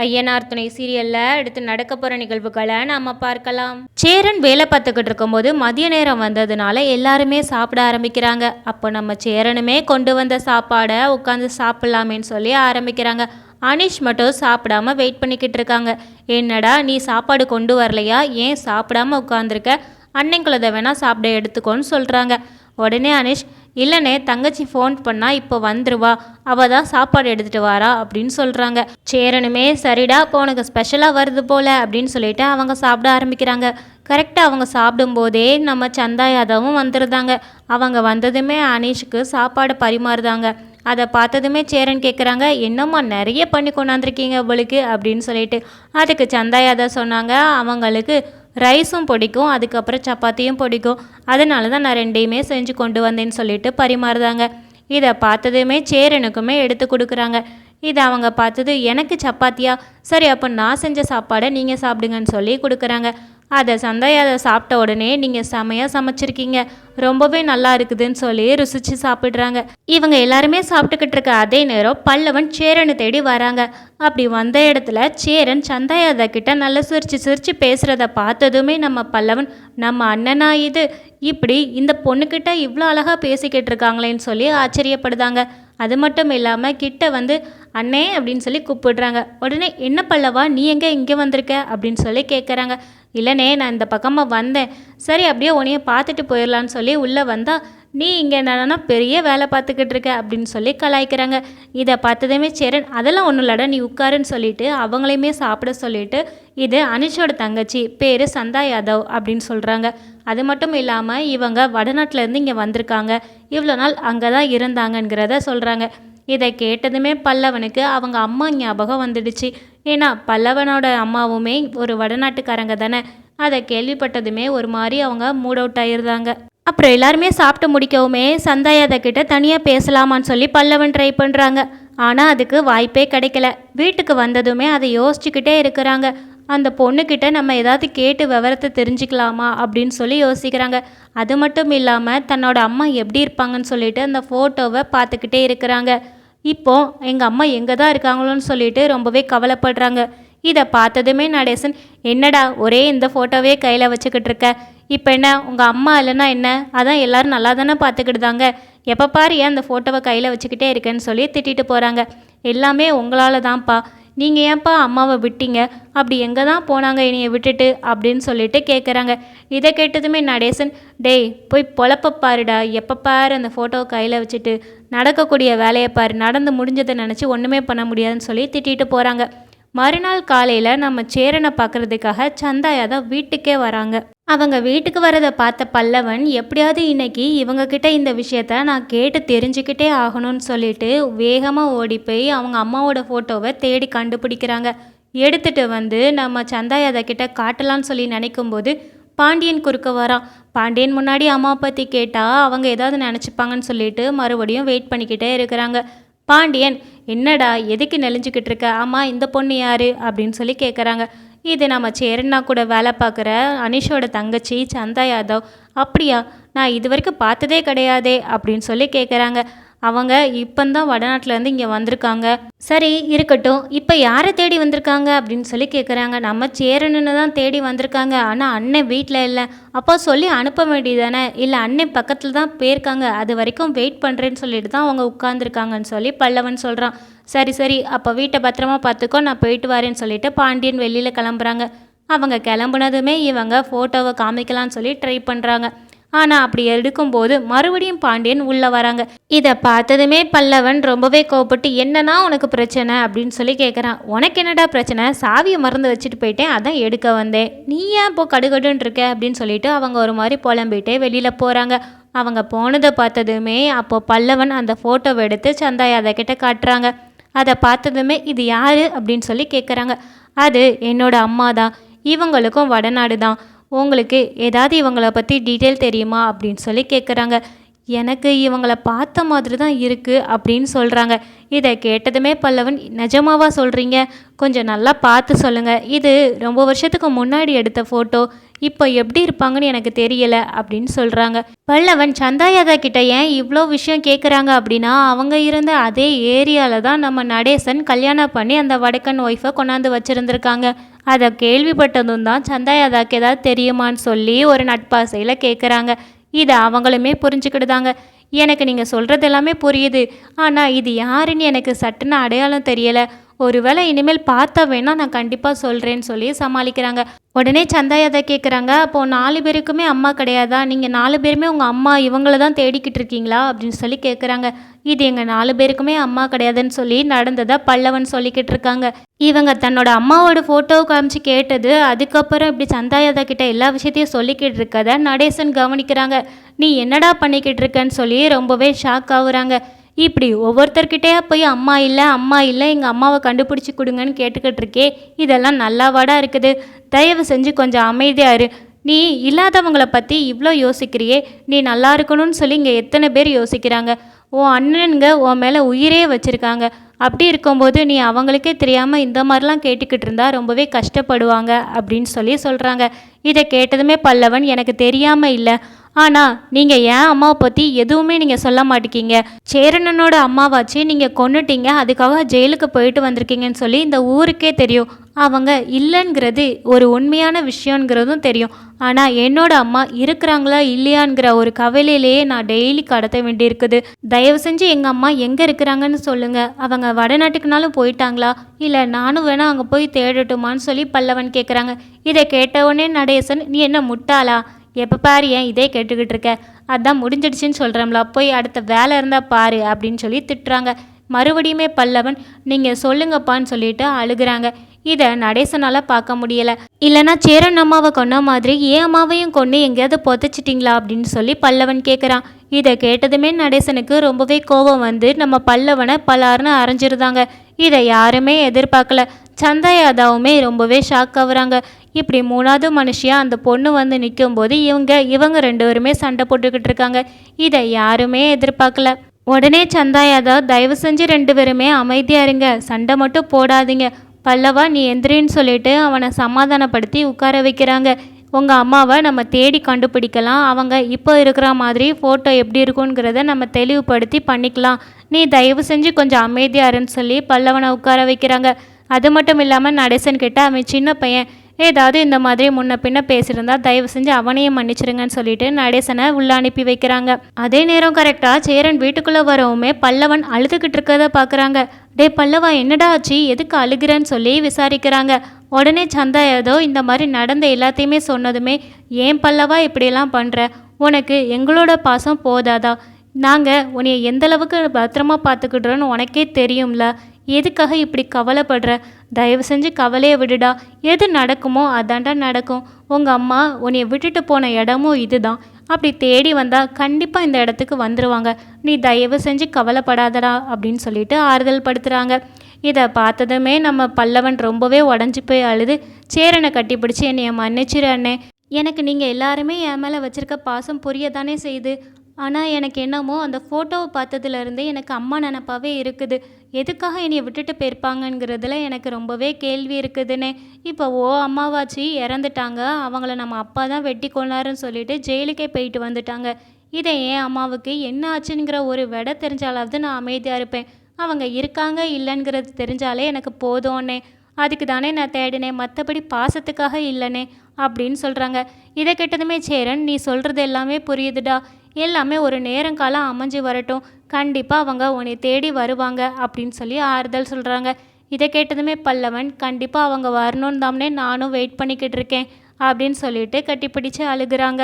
ஐயனார் துணை சீரியலில் அடுத்து நடக்க போகிற நிகழ்வுகளை நாம் பார்க்கலாம். சேரன் வேலை பார்த்துக்கிட்டு இருக்கும்போது மதிய நேரம் வந்ததுனால எல்லாருமே சாப்பிட ஆரம்பிக்கிறாங்க. அப்போ நம்ம சேரனுமே கொண்டு வந்த சாப்பாடை உட்காந்து சாப்பிட்லாமேன்னு சொல்லி ஆரம்பிக்கிறாங்க. அனீஷ் மட்டும் சாப்பிடாம வெயிட் பண்ணிக்கிட்டு இருக்காங்க. என்னடா நீ சாப்பாடு கொண்டு வரலையா, ஏன் சாப்பிடாம உட்காந்துருக்க, அன்னைக்குள்ளதை வேணால் சாப்பிட எடுத்துக்கோன்னு சொல்கிறாங்க. உடனே அனீஷ், இல்லைனே தங்கச்சி ஃபோன் பண்ணால் இப்போ வந்துருவா, அவள் தான் சாப்பாடு எடுத்துகிட்டு வாரா அப்படின்னு சொல்கிறாங்க. சேரனுமே சரிடா இப்போ உனக்கு ஸ்பெஷலாக வருது போல் அப்படின்னு சொல்லிட்டு அவங்க சாப்பிட ஆரம்பிக்கிறாங்க. கரெக்டாக அவங்க சாப்பிடும்போதே நம்ம சந்தா யாதவும் வந்துருந்தாங்க. அவங்க வந்ததுமே அனீஷுக்கு சாப்பாடு பரிமாறுதாங்க. அதை பார்த்ததுமே சேரன் கேட்குறாங்க, என்னம்மா நிறைய பண்ணி கொண்டாந்துருக்கீங்க அவளுக்கு அப்படின்னு சொல்லிட்டு. அதுக்கு சந்தா யாதவ் சொன்னாங்க, அவங்களுக்கு ரைஸும் பிடிக்கும், அதுக்கப்புறம் சப்பாத்தியும் பிடிக்கும், அதனால தான் நான் ரெண்டையுமே செஞ்சு கொண்டு வந்தேன்னு சொல்லிட்டு பரிமாறுதாங்க. இதை பார்த்ததுமே சேரனுக்குமே எடுத்து கொடுக்குறாங்க. இதை அவங்க பார்த்தது, எனக்கு சப்பாத்தியா, சரி அப்போ நான் செஞ்ச சாப்பாடை நீங்கள் சாப்பிடுங்கன்னு சொல்லி கொடுக்குறாங்க. அதை சந்தையை சாப்பிட்ட உடனே நீங்கள் செமையாக சமைச்சிருக்கீங்க, ரொம்பவே நல்லா இருக்குதுன்னு சொல்லி ருசிச்சு சாப்பிட்றாங்க. இவங்க எல்லாருமே சாப்பிட்டுக்கிட்டு இருக்க அதே நேரம் பல்லவன் சேரனை தேடி வராங்க. அப்படி வந்த இடத்துல சேரன் சந்தாயாதா கிட்ட நல்லா சிரிச்சு பேசுகிறத பார்த்ததுமே நம்ம பல்லவன், நம்ம அண்ணனா இது, இப்படி இந்த பொண்ணுக்கிட்ட இவ்வளோ அழகாக பேசிக்கிட்டு இருக்காங்களேன்னு சொல்லி ஆச்சரியப்படுதாங்க. அது மட்டும் இல்லாமல் கிட்ட வந்து அண்ணே அப்படின்னு சொல்லி கூப்பிடுறாங்க. உடனே என்ன பல்லவா நீ எங்கே இங்கே வந்திருக்க அப்படின்னு சொல்லி கேட்குறாங்க. இல்லைனே நான் இந்த பக்கமாக வந்தேன், சரி அப்படியே உன்னைய பார்த்துட்டு போயிடலான்னு சொல்லி உள்ளே வந்தால் நீ இங்கே என்னன்னா பெரிய வேலை பார்த்துக்கிட்டு இருக்க அப்படின்னு சொல்லி கலாய்க்கிறாங்க. இதை பார்த்ததுமே சேரன், அதெல்லாம் ஒன்றும் இல்லடா நீ உட்காருன்னு சொல்லிட்டு அவங்களையுமே சாப்பிட சொல்லிட்டு, இது அனிஷோட தங்கச்சி, பேர் சந்தா யாதவ் அப்படின்னு சொல்கிறாங்க. அது மட்டும் இல்லாமல் இவங்க வடநாட்டிலேருந்து இங்கே வந்திருக்காங்க, இவ்வளோ நாள் அங்கே தான் இருந்தாங்கங்கிறத சொல்கிறாங்க. இதை கேட்டதுமே பல்லவனுக்கு அவங்க அம்மா ஞாபகம் வந்துடுச்சு. ஏன்னா பல்லவனோட அம்மாவுமே ஒரு வடநாட்டுக்காரங்க தானே. அதை கேள்விப்பட்டதுமே ஒரு மாதிரி அவங்க மூட் அவுட் ஆயிருந்தாங்க. அப்புறம் எல்லாருமே சாப்பிட்டு முடிக்கவுமே சந்தாயாதா கிட்ட தனியாக பேசலாமான்னு சொல்லி பல்லவன் ட்ரை பண்ணுறாங்க. ஆனால் அதுக்கு வாய்ப்பே கிடைக்கல. வீட்டுக்கு வந்ததுமே அதை யோசிச்சுக்கிட்டே இருக்கிறாங்க. அந்த பொண்ணுக்கிட்ட நம்ம ஏதாவது கேட்டு விவரத்தை தெரிஞ்சுக்கலாமா அப்படின்னு சொல்லி யோசிக்கிறாங்க. அது மட்டும் இல்லாமல் தன்னோட அம்மா எப்படி இருப்பாங்கன்னு சொல்லிட்டு அந்த ஃபோட்டோவை பார்த்துக்கிட்டே இருக்கிறாங்க. இப்போ எங்கள் அம்மா எங்கே தான் இருக்காங்களோன்னு சொல்லிட்டு ரொம்பவே கவலைப்படுறாங்க. இதை பார்த்ததுமே நடேசன், என்னடா ஒரே இந்த ஃபோட்டோவே கையில் வச்சுக்கிட்டு இருக்க, இப்போ என்ன உங்கள் அம்மா இல்லைன்னா என்ன, அதான் எல்லோரும் நல்லா தானே பார்த்துக்கிட்டுதாங்க, எப்போ பாரு ஏன் அந்த ஃபோட்டோவை கையில் வச்சுக்கிட்டே இருக்கேன்னு சொல்லி திட்டிட்டு போகிறாங்க. எல்லாமே உங்களால் தான்ப்பா, நீங்கள் ஏன்ப்பா அம்மாவை விட்டீங்க, அப்படி எங்கே தான் போனாங்க என்னையை விட்டுட்டு அப்படின்னு சொல்லிட்டு கேட்குறாங்க. இதை கேட்டதுமே நடேசன், டேய் போய் பொழப்ப பாருடா, எப்போ பாரு அந்த ஃபோட்டோவை கையில் வச்சுட்டு நடக்கக்கூடிய வேலையை பாரு, நடந்து முடிஞ்சதை நினச்சி ஒன்றுமே பண்ண முடியாதுன்னு சொல்லி திட்டிட்டு போகிறாங்க. மறுநாள் காலையில் நம்ம சேரனை பார்க்குறதுக்காக சந்தாயாதா வீட்டுக்கே வராங்க. அவங்க வீட்டுக்கு வரதை பார்த்த பல்லவன், எப்படியாவது இன்னைக்கு இவங்கக்கிட்ட இந்த விஷயத்த நான் கேட்டு தெரிஞ்சுக்கிட்டே ஆகணும்னு சொல்லிட்டு வேகமாக ஓடி போய் அவங்க அம்மாவோட ஃபோட்டோவை தேடி கண்டுபிடிக்கிறாங்க. எடுத்துகிட்டு வந்து நம்ம சந்தாயாதா கிட்ட காட்டலான்னு சொல்லி நினைக்கும்போது பாண்டியன் குறுக்க வரான். பாண்டியன் முன்னாடி அம்மா பற்றி கேட்டால் அவங்க ஏதாவது நினச்சிப்பாங்கன்னு சொல்லிட்டு மறுபடியும் வெயிட் பண்ணிக்கிட்டே இருக்கிறாங்க. பாண்டியன், என்னடா எதுக்கு நெளிஞ்சிக்கிட்டு இருக்க, ஆமாம் இந்த பொண்ணு யார் அப்படின்னு சொல்லி கேட்குறாங்க. இது நம்ம சேரன்னா கூட வேலை பார்க்குற அனிஷோட தங்கச்சி சந்தா யாதவ். அப்படியா, நான் இது வரைக்கும் பார்த்ததே கிடையாதே அப்படின்னு சொல்லி கேட்குறாங்க. அவங்க இப்போந்தான் வடநாட்டிலேருந்து இங்கே வந்திருக்காங்க. சரி இருக்கட்டும், இப்போ யாரை தேடி வந்திருக்காங்க அப்படின்னு சொல்லி கேட்குறாங்க. நம்ம சேரனுன்னு தான் தேடி வந்திருக்காங்க, ஆனால் அண்ணன் வீட்டில் இல்லை. அப்போ சொல்லி அனுப்ப வேண்டியதானே, இல்லை அண்ணன் பக்கத்தில் தான் போயிருக்காங்க, அது வரைக்கும் வெயிட் பண்ணுறேன்னு சொல்லிட்டு தான் அவங்க உட்காந்துருக்காங்கன்னு சொல்லி பல்லவன் சொல்கிறான். சரி அப்போ வீட்டை பத்திரமா பார்த்துக்கோ, நான் போயிட்டு வரேன்னு சொல்லிட்டு பாண்டியன் வெளியில் கிளம்புறாங்க. அவங்க கிளம்புனதுமே இவங்க ஃபோட்டோவை காமிக்கலான்னு சொல்லி ட்ரை பண்ணுறாங்க. ஆனால் அப்படி எடுக்கும்போது மறுபடியும் பாண்டியன் உள்ளே வராங்க. இதை பார்த்ததுமே பல்லவன் ரொம்பவே கோபப்பட்டு, என்னன்னா உனக்கு பிரச்சனை அப்படின்னு சொல்லி கேட்குறான். உனக்கு என்னடா பிரச்சனை, சாவியை மறந்து வச்சுட்டு போயிட்டேன், அதான் எடுக்க வந்தேன், நீ ஏன் இப்போ கடுகடுன்னு இருக்க அப்படின்னு சொல்லிட்டு அவங்க ஒரு மாதிரி புலம்பிகிட்டே வெளியில் போகிறாங்க. அவங்க போனதை பார்த்ததுமே அப்போ பல்லவன் அந்த ஃபோட்டோவை எடுத்து சந்தாயாதா கிட்ட காட்டுறாங்க. அதை பார்த்ததுமே இது யார் அப்படின்னு சொல்லி கேட்குறாங்க. அது என்னோட அம்மா தான், இவங்களுக்கும் வடநாடு தான், உங்களுக்கு ஏதாவது இவங்களை பற்றி டீட்டெயில் தெரியுமா அப்படின்னு சொல்லி கேட்குறாங்க. எனக்கு இவங்களை பார்த்த மாதிரி தான் இருக்குது அப்படின்னு சொல்கிறாங்க. இதை கேட்டதுமே பல்லவன், நிஜமாவா சொல்கிறீங்க, கொஞ்சம் நல்லா பார்த்து சொல்லுங்கள், இது ரொம்ப வருஷத்துக்கு முன்னாடி எடுத்த ஃபோட்டோ, இப்போ எப்படி இருப்பாங்கன்னு எனக்கு தெரியல அப்படின்னு சொல்கிறாங்க. பல்லவன் சந்தாயாதா கிட்ட ஏன் இவ்வளோ விஷயம் கேட்குறாங்க அப்படின்னா, அவங்க இருந்த அதே ஏரியாவில் தான் நம்ம நடேசன் கல்யாணம் பண்ணி அந்த வடக்கன் ஒய்ஃபை கொண்டாந்து வச்சுருந்துருக்காங்க. அதை கேள்விப்பட்டதும் தான் சந்தாயாதாக்கு ஏதாவது தெரியுமான்னு சொல்லி ஒரு நட்பாசையில் கேட்குறாங்க. இதை அவங்களுமே புரிஞ்சுக்கிடுதாங்க. எனக்கு நீங்கள் சொல்கிறது எல்லாமே புரியுது, ஆனால் இது யாருன்னு எனக்கு சட்டுன்னு அடையாளம் தெரியலை. ஒருவேளை இனிமேல் பார்த்தா வேணா நான் கண்டிப்பாக சொல்கிறேன்னு சொல்லி சமாளிக்கிறாங்க. உடனே சந்தாயாதா கேட்குறாங்க, அப்போது 4 பேருக்குமே அம்மா கிடையாதா? நீங்கள் 4 பேருமே உங்கள் அம்மா இவங்கள தான் தேடிக்கிட்டு இருக்கீங்களா அப்படின்னு சொல்லி கேட்குறாங்க. இது எங்கள் 4 பேருக்குமே அம்மா கிடையாதுன்னு சொல்லி நடந்ததை பல்லவன் சொல்லிக்கிட்டு இருக்காங்க. இவங்க தன்னோட அம்மாவோட ஃபோட்டோவை காமிச்சு கேட்டது, அதுக்கப்புறம் இப்படி சந்தாயாதா கிட்ட எல்லா விஷயத்தையும் சொல்லிக்கிட்டு இருக்கதை நடேசன் கவனிக்கிறாங்க. நீ என்னடா பண்ணிக்கிட்டு இருக்கன்னு சொல்லி ரொம்பவே ஷாக் ஆகுறாங்க. இப்படி ஒவ்வொருத்தர்கிட்டயா போய் அம்மா இல்லை எங்கள் அம்மாவை கண்டுபிடிச்சி கொடுங்கன்னு கேட்டுக்கிட்டு இருக்கே, இதெல்லாம் நல்லாவாடா இருக்குது. தயவு செஞ்சு கொஞ்சம் அமைதியாக இரு. நீ இல்லாதவங்கள பற்றி இவ்வளோ யோசிக்கிறியே, நீ நல்லா இருக்கணும்னு சொல்லி இங்கே எத்தனை பேர் யோசிக்கிறாங்க. உன் அண்ணனுங்க உன் மேலே உயிரே வச்சுருக்காங்க. அப்படி இருக்கும்போது நீ அவங்களுக்கே தெரியாமல் இந்த மாதிரிலாம் கேட்டுக்கிட்டு இருந்தா ரொம்பவே கஷ்டப்படுவாங்க அப்படின்னு சொல்லி சொல்கிறாங்க. இதை கேட்டதுமே பல்லவன், எனக்கு தெரியாமல் இல்லை, ஆனால் நீங்கள் என் அம்மாவை பற்றி எதுவுமே நீங்கள் சொல்ல மாட்டேங்கிங்க. சேரனனோட அம்மாவாச்சு நீங்கள் கொன்னுட்டீங்க, அதுக்காக ஜெயிலுக்கு போயிட்டு வந்திருக்கீங்கன்னு சொல்லி இந்த ஊருக்கே தெரியும். அவங்க இல்லைங்கிறது ஒரு உண்மையான விஷயங்கிறதும் தெரியும். ஆனால் என்னோட அம்மா இருக்கிறாங்களா இல்லையாங்கிற ஒரு கவலையிலேயே நான் டெய்லி கடத்த வேண்டியிருக்குது. தயவு செஞ்சு எங்கள் அம்மா எங்கே இருக்கிறாங்கன்னு சொல்லுங்கள். அவங்க வடநாட்டுக்குனாலும் போயிட்டாங்களா, இல்லை நானும் வேணால் அங்கே போய் தேடட்டுமான்னு சொல்லி பல்லவன் கேட்குறாங்க. இதை கேட்டவுடனே நடேசன், நீ என்ன முட்டாளா, எப்போ பாரு ஏன் இதே கேட்டுக்கிட்டு இருக்க, அதான் முடிஞ்சிடுச்சின்னு சொல்கிறோம்ல, போய் அடுத்த வேலை இருந்தால் பாரு அப்படின்னு சொல்லி திட்டுறாங்க. மறுபடியுமே பல்லவன், நீங்கள் சொல்லுங்கப்பான்னு சொல்லிட்டு அழுகிறாங்க. இதை நடேசனால் பார்க்க முடியலை. இல்லைனா சேரன் அம்மாவை கொன்ன மாதிரி ஏன் அம்மாவையும் கொண்டு எங்கேயாவது புதைச்சிட்டிங்களா அப்படின்னு சொல்லி பல்லவன் கேட்குறான். இதை கேட்டதுமே நடேசனுக்கு ரொம்பவே கோபம் வந்து நம்ம பல்லவனை பலார்னு அரைஞ்சிருந்தாங்க. இதை யாருமே எதிர்பார்க்கல. சந்தாயாதாவுமே ரொம்பவே ஷாக் ஆகுறாங்க. இப்படி 3வது மனுஷியாக அந்த பொண்ணு வந்து நிற்கும்போது இவங்க 2 பேருமே சண்டை போட்டுக்கிட்டு இருக்காங்க. இதை யாருமே எதிர்பார்க்கல. உடனே சந்தாயாதா, தயவு செஞ்சு 2 பேருமே அமைதியாக இருங்க, சண்டை மட்டும் போடாதீங்க. பல்லவா நீ எந்திரின்னு சொல்லிட்டு அவனை சமாதானப்படுத்தி உட்கார வைக்கிறாங்க. உங்கள் அம்மாவை நம்ம தேடி கண்டுபிடிக்கலாம், அவங்க இப்போ இருக்கிற மாதிரி ஃபோட்டோ எப்படி இருக்குங்கிறத நம்ம தெளிவுபடுத்தி பண்ணிக்கலாம். நீ தயவு செஞ்சு கொஞ்சம் அமைதியாருன்னு சொல்லி பல்லவனை உட்கார வைக்கிறாங்க. அது மட்டும் இல்லாமல் நடேசன் கிட்ட, அவன் சின்ன பையன், ஏதாவது இந்த மாதிரி முன்ன பின்ன பேசியிருந்தா தயவு செஞ்சு அவனையும் மன்னிச்சிருங்கன்னு சொல்லிட்டு நடேசனை உள்ள அனுப்பி வைக்கிறாங்க. அதே நேரம் கரெக்டாக சேரன் வீட்டுக்குள்ளே வரவுமே பல்லவன் அழுதுகிட்டு இருக்கிறத பார்க்குறாங்க. டே பல்லவா, என்னடா ஆச்சு, எதுக்கு அழுகிறேன்னு சொல்லி விசாரிக்கிறாங்க. உடனே சந்தாயாதோ இந்த மாதிரி நடந்த எல்லாத்தையுமே சொன்னதுமே, ஏன் பல்லவா இப்படியெல்லாம் பண்ணுற, உனக்கு எங்களோட பாசம் போதாதா, நாங்கள் உன்னை எந்தளவுக்கு பத்திரமா பார்த்துக்கிட்றோன்னு உனக்கே தெரியும்ல, எதுக்காக இப்படி கவலைப்படுற, தயவு செஞ்சு கவலையை விடுடா, எது நடக்குமோ அதாண்டா நடக்கும். உங்கள் அம்மா உன்னை விட்டுட்டு போன இடமும் இதுதான், அப்படி தேடி வந்தால் கண்டிப்பாக இந்த இடத்துக்கு வந்துடுவாங்க, நீ தயவு செஞ்சு கவலைப்படாதடா அப்படின்னு சொல்லிட்டு ஆறுதல் படுத்துகிறாங்க. இதை பார்த்ததுமே நம்ம பல்லவன் ரொம்பவே உடஞ்சி போய் அழுது சேரனை கட்டிப்பிடிச்சி, என்னைய மன்னிச்சிரு அண்ணே, எனக்கு நீங்கள் எல்லாருமே என் மேலே வச்சுருக்க பாசம் புரிய தானே செய்யுது, ஆனால் எனக்கு என்னமோ அந்த ஃபோட்டோவை பார்த்ததுலேருந்தே எனக்கு அம்மா நினப்பாவே இருக்குது, எதுக்காக என்னை விட்டுட்டு போயிருப்பாங்கங்கிறதுல எனக்கு ரொம்பவே கேள்வி இருக்குதுன்னே. இப்போ அம்மாவாச்சி இறந்துட்டாங்க, அவங்கள நம்ம அப்பா தான் வெட்டி கொண்டாருன்னு சொல்லிட்டு ஜெயிலுக்கே போயிட்டு வந்துட்டாங்க. இதை என் அம்மாவுக்கு என்ன ஆச்சுங்கிற ஒரு விடை தெரிஞ்சாலாவது நான் அமைதியாக இருப்பேன், அவங்க இருக்காங்க இல்லைங்கிறது தெரிஞ்சாலே எனக்கு போதும்னே, அதுக்கு தானே நான் தேடினேன், மற்றபடி பாசத்துக்காக இல்லைனே அப்படின்னு சொல்கிறாங்க. இதை கேட்டதுமே சேரன், நீ சொல்கிறது எல்லாமே புரியுதுடா, எல்லாமே ஒரு நேரங்காலம் அமைஞ்சு வரட்டும், கண்டிப்பாக அவங்க உன்னை தேடி வருவாங்க அப்படின்னு சொல்லி ஆறுதல் சொல்கிறாங்க. இதை கேட்டதுமே பல்லவன், கண்டிப்பாக அவங்க வரணுன்னு தானே நானும் வெயிட் பண்ணிக்கிட்டு இருக்கேன் அப்படின்னு சொல்லிட்டு கட்டிப்பிடிச்சு அழுகிறாங்க.